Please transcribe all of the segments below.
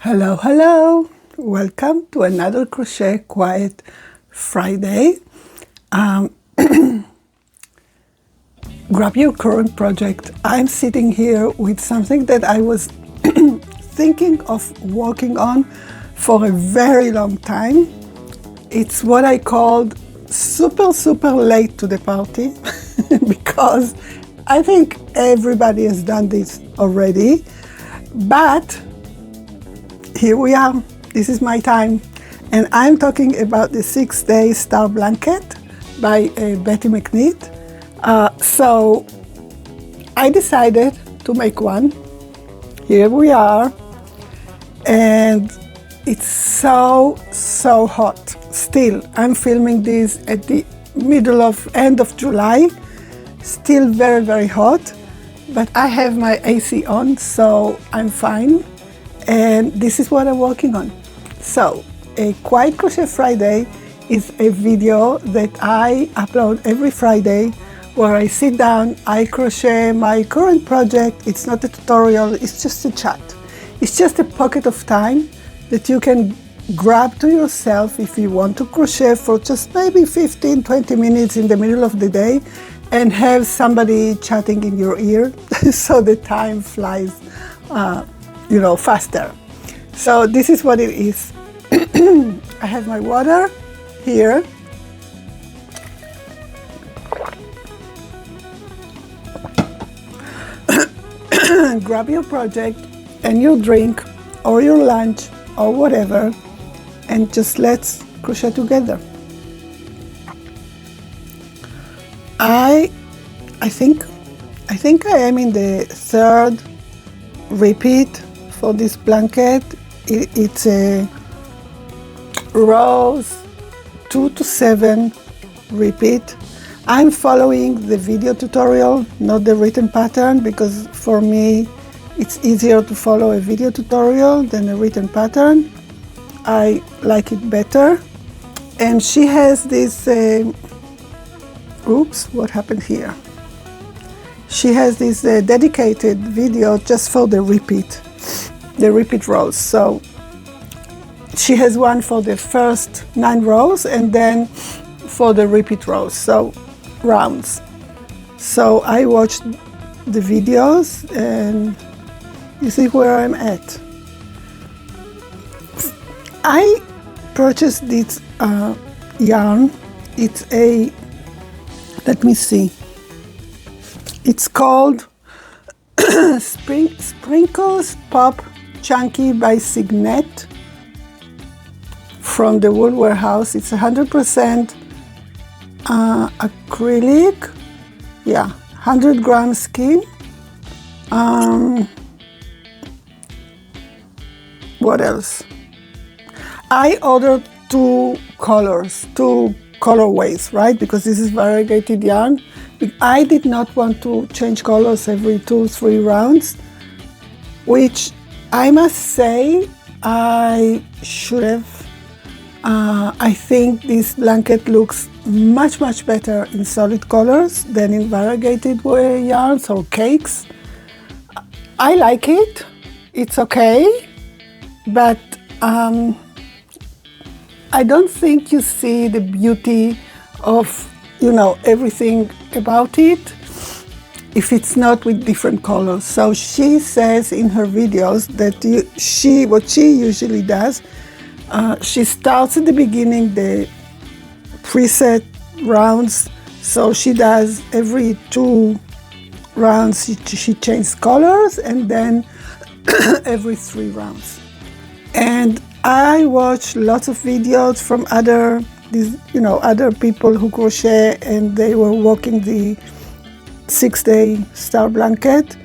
Hello, hello! Welcome to another Crochet Quiet Friday. Grab your current project. I'm sitting here with something that I was thinking of working on for a very long time. It's what I called super late to the party because I think everybody has done this already, but here we are. This is my time, and I'm talking about the 6-Day Star Blanket by Betty McNeat. So I decided to make one. Here we are, and it's so hot. Still, I'm filming this at the end of July. Still very hot, but I have my AC on, so I'm fine. And this is what I'm working on. So, a Quiet Crochet Friday is a video that I upload every Friday where I sit down, I crochet my current project. It's not a tutorial, it's just a chat. It's just a pocket of time that you can grab to yourself if you want to crochet for just maybe 15-20 minutes in the middle of the day and have somebody chatting in your ear so the time flies faster. So this is what it is. I have my water here. Grab your project and your drink or your lunch or whatever, and just let's crochet together. I think I am in the third repeat for this blanket. It's a rows 2 to 7 repeat. I'm following the video tutorial, not the written pattern, because for me it's easier to follow a video tutorial than a written pattern. I like it better. And she has this oops, what happened here? She has this dedicated video just for the repeat rows. So she has one for the first 9 rows and then for the repeat rows, so rounds. So I watched the videos and you see where I'm at. I purchased this yarn. It's a, let me see, it's called Sprinkles Pop Chunky by Signet from the Wool Warehouse. It's 100% acrylic, 100 gram skein. What else? I ordered 2 colorways, right? Because this is variegated yarn. I did not want to change colors every 2-3 rounds, which I must say I should have. I think this blanket looks much better in solid colors than in variegated yarns or cakes. I like it, it's okay, but I don't think you see the beauty of everything about it if it's not with different colors. So she says in her videos that what she usually does, she starts at the beginning the preset rounds. So she does every 2 rounds she changes colors, and then every 3 rounds. And I watch lots of videos from other people who crochet, and they were working the 6-Day Star Blanket,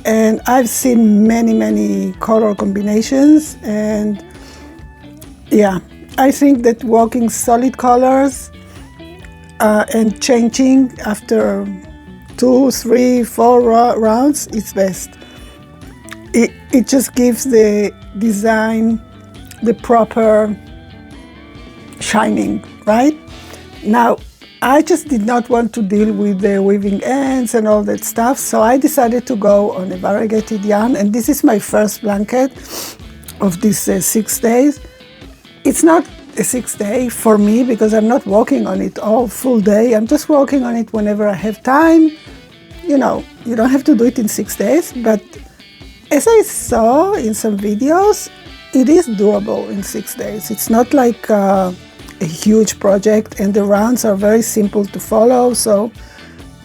and I've seen many color combinations, and I think that working solid colors and changing after 2, 3, 4 rounds is best. It just gives the design the proper shining, right? Now, I just did not want to deal with the weaving ends and all that stuff, so I decided to go on a variegated yarn, and this is my first blanket. of these 6 days. It's not a 6 day for me because I'm not working on it all full day. I'm just working on it whenever I have time. You know, you don't have to do it in 6 days, but as I saw in some videos, it is doable in 6 days. It's not like a huge project, and the rounds are very simple to follow. So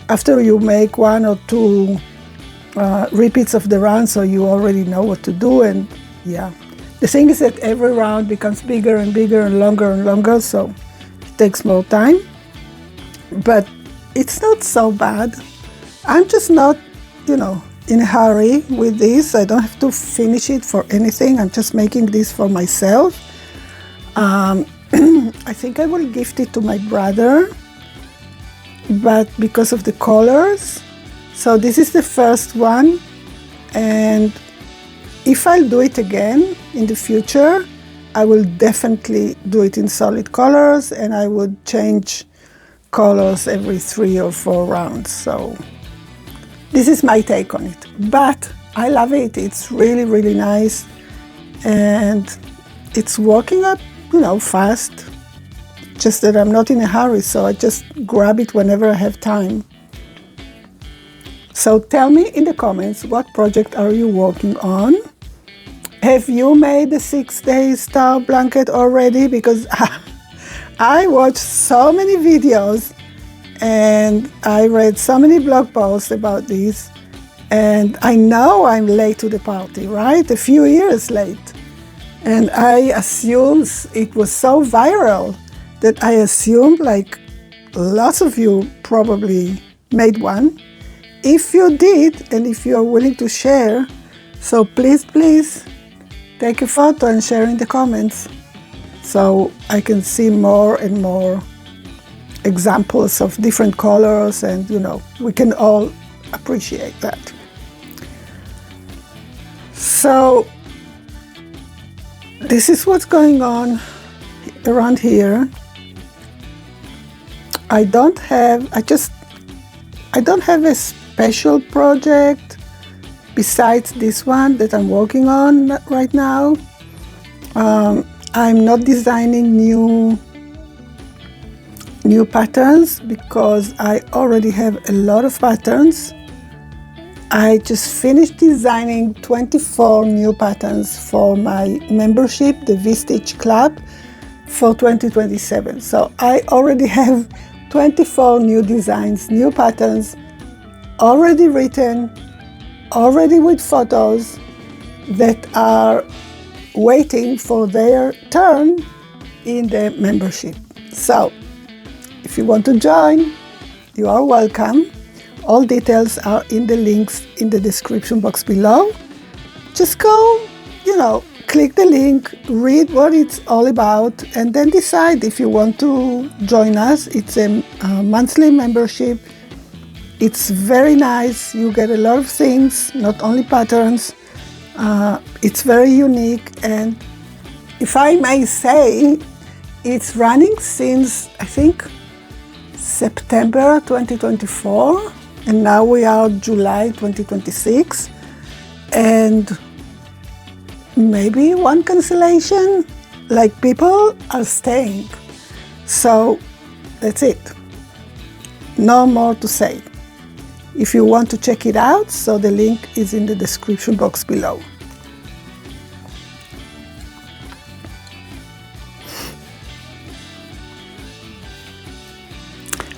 after you make 1 or 2 repeats of the round, so you already know what to do. And yeah, the thing is that every round becomes bigger and bigger and longer, so it takes more time. But it's not so bad. I'm just not, you know, in a hurry with this. I don't have to finish it for anything. I'm just making this for myself. I think I will gift it to my brother, but because of the colors. So this is the first one, and if I'll do it again in the future, I will definitely do it in solid colors, and I would change colors every 3 or 4 rounds. So this is my take on it, but I love it. It's really, really nice, and it's working up, you know, fast. Just that I'm not in a hurry, so I just grab it whenever I have time. So tell me in the comments, what project are you working on? Have you made the 6-day star blanket already? Because I watched so many videos and I read so many blog posts about this, and I know I'm late to the party, right? A few years late. And I assumed it was so viral that I assumed like lots of you probably made one. If you did, and if you are willing to share, so please take a photo and share in the comments so I can see more and more examples of different colors, and you know, we can all appreciate that. So this is what's going on around here. I don't have a special project besides this one that I'm working on right now. I'm not designing new patterns because I already have a lot of patterns. I just finished designing 24 new patterns for my membership, the V-Stitch Club, for 2027. So I already have 24 new designs, new patterns, already written, already with photos that are waiting for their turn in the membership. So if you want to join, you are welcome. All details are in the links in the description box below. Just go, you know, click the link, read what it's all about, and then decide if you want to join us. It's a monthly membership. It's very nice. You get a lot of things, not only patterns. It's very unique, and if I may say, it's running since, I think, September 2024, and now we are July 2026, and maybe one cancellation, like people are staying. So that's it. No more to say. If you want to check it out, so the link is in the description box below.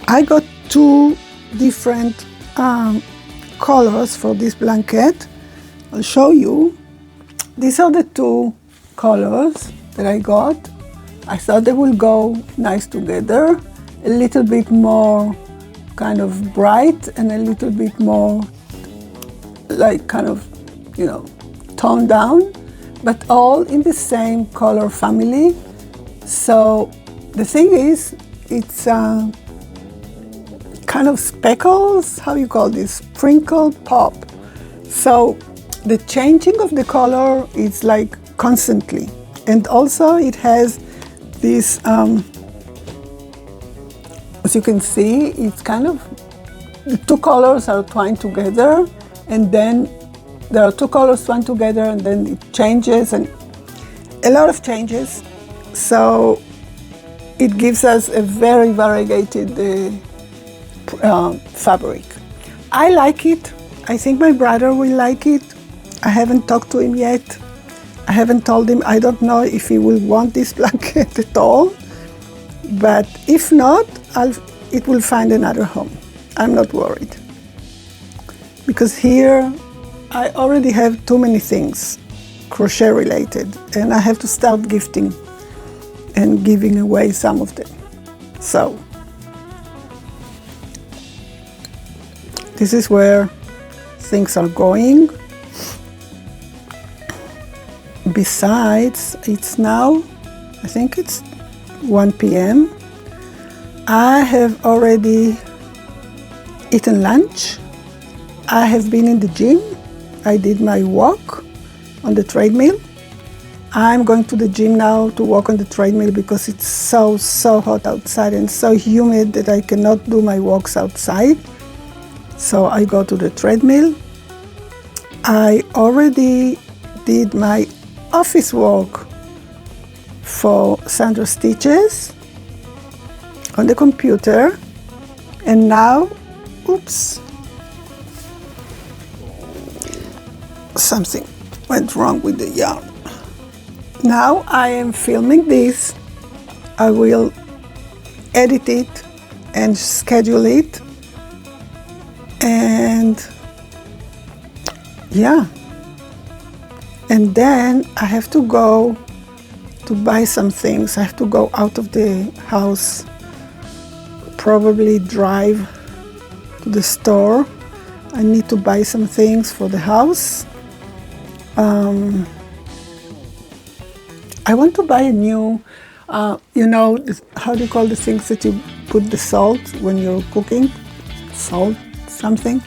I got 2 different colors for this blanket. I'll show you. These are the 2 colors that I got. I thought they will go nice together. A little bit more kind of bright and a little bit more like kind of, you know, toned down, but all in the same color family. So the thing is, it's kind of speckles, how you call this, sprinkle pop. So the changing of the color is like constantly, and also it has this as you can see, it's kind of, the 2 colors are twined together, and then there are 2 colors twined together, and then it changes, and a lot of changes, so it gives us a very variegated fabric. I like it. I think my brother will like it. I haven't talked to him yet. I haven't told him. I don't know if he will want this blanket at all, but if not, it will find another home. I'm not worried, because here I already have too many things crochet related, and I have to start gifting and giving away some of them. So this is where things are going. Besides, it's now, I think it's 1 p.m. I have already eaten lunch. I have been in the gym. I did my walk on the treadmill. I'm going to the gym now to walk on the treadmill because it's so hot outside and so humid that I cannot do my walks outside. So I go to the treadmill. I already did my office work for SandraStitches on the computer, and now, oops, something went wrong with the yarn. Now I am filming this. I will edit it and schedule it, and yeah, and then I have to go to buy some things. I have to go out of the house, probably drive to the store. I need to buy some things for the house. I want to buy a new, you know, how do you call the things that you put the salt when you're cooking? Salt something.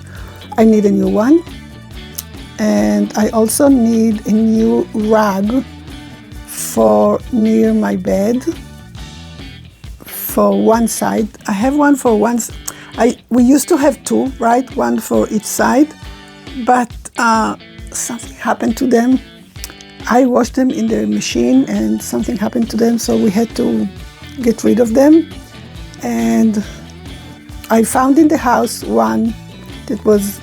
I need a new one. And I also need a new rag for near my bed for one side. I have one for one. We used to have two, right? One for each side, but something happened to them. I washed them in the machine and something happened to them, so we had to get rid of them. And I found in the house one that was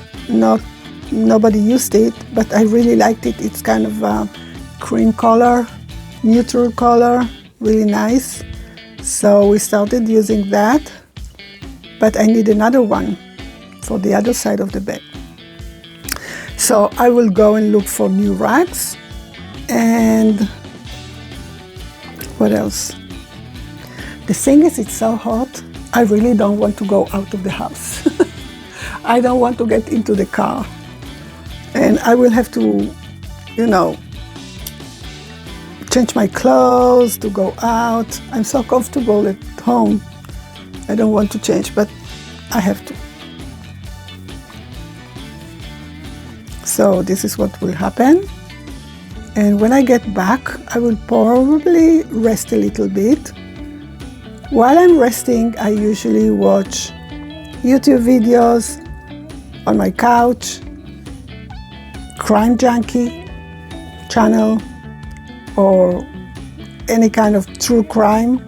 nobody used it, but I really liked it. It's kind of a cream color, neutral color, really nice. So we started using that, but I need another one for the other side of the bed. So I will go and look for new rags. And what else? The thing is, it's so hot, I really don't want to go out of the house. I don't want to get into the car. And I will have to, you know, change my clothes to go out. I'm so comfortable at home. I don't want to change, but I have to. So this is what will happen. And when I get back, I will probably rest a little bit. While I'm resting, I usually watch YouTube videos on my couch, Crime Junkie channel, or any kind of true crime,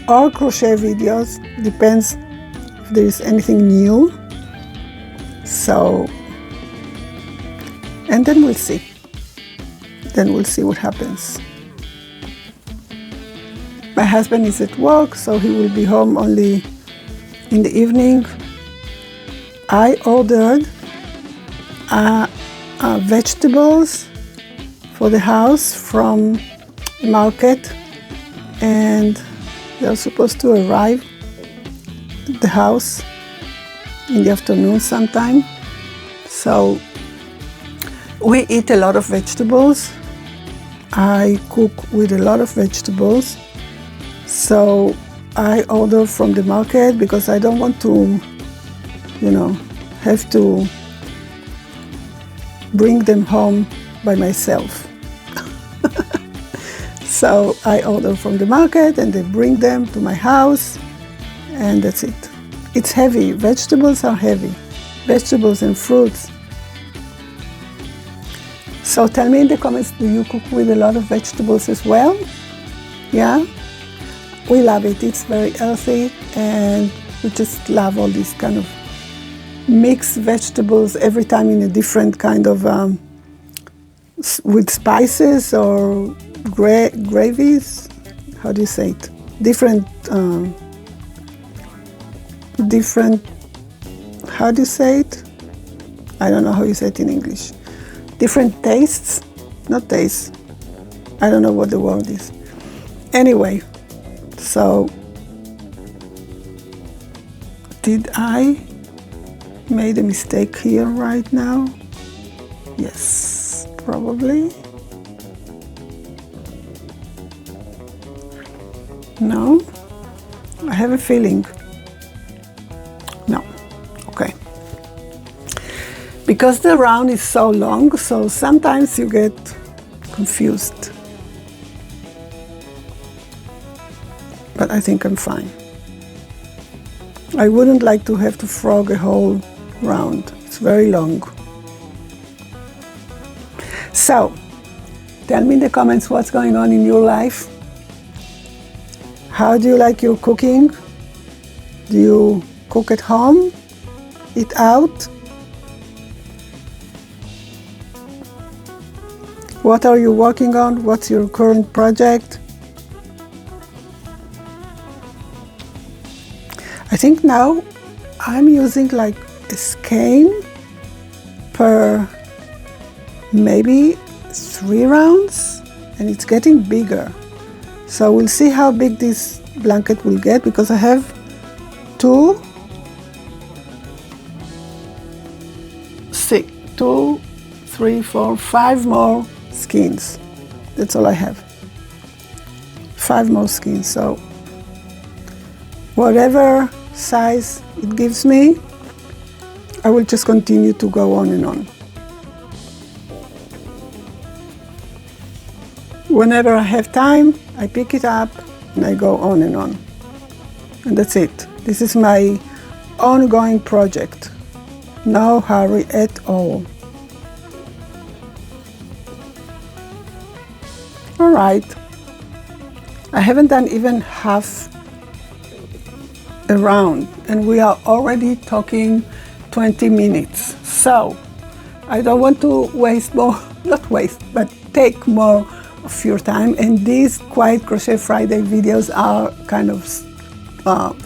or crochet videos, depends if there is anything new. So, and then we'll see. Then we'll see what happens. My husband is at work, so he will be home only in the evening. I ordered vegetables for the house from the market, and they're supposed to arrive at the house in the afternoon sometime. So we eat a lot of vegetables. I cook with a lot of vegetables. So I order from the market because I don't want to, you know, have to bring them home by myself. So I order from the market and they bring them to my house, and that's it. It's heavy. Vegetables are heavy. Vegetables and fruits. So tell me in the comments, do you cook with a lot of vegetables as well? Yeah? We love it. It's very healthy, and we just love all these kind of mixed vegetables every time in a different kind of, with spices or gravies. How do you say it? Different, how do you say it? I don't know how you say it in English. Different tastes, not tastes. I don't know what the word is. Anyway, so did I made a mistake here right now? Yes, probably. No, I have a feeling. No, okay. Because the round is so long, so sometimes you get confused. But I think I'm fine. I wouldn't like to have to frog a whole round. It's very long. So, tell me in the comments what's going on in your life. How do you like your cooking? Do you cook at home? Eat out? What are you working on? What's your current project? I think now I'm using like a skein per maybe 3 rounds, and it's getting bigger. So we'll see how big this blanket will get, because I have 2, 3, 4, 5 more skeins. That's all I have. 5 more skeins. So whatever size it gives me, I will just continue to go on and on. Whenever I have time, I pick it up and I go on and on. And that's it. This is my ongoing project. No hurry at all. All right. I haven't done even half a round, and we are already talking 20 minutes. So I don't want to waste more, not waste, but take more of your time. And these Quiet Crochet Friday videos are kind of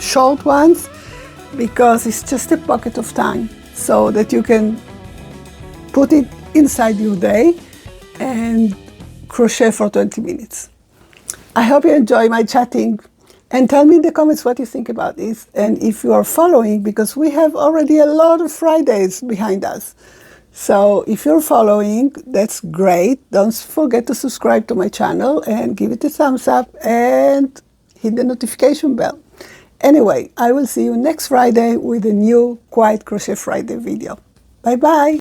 short ones, because it's just a pocket of time so that you can put it inside your day and crochet for 20 minutes. I hope you enjoy my chatting, and tell me in the comments what you think about this, and if you are following, because we have already a lot of Fridays behind us. So if you're following, that's great. Don't forget to subscribe to my channel and give it a thumbs up and hit the notification bell. Anyway, I will see you next Friday with a new Quiet Crochet Friday video. Bye bye.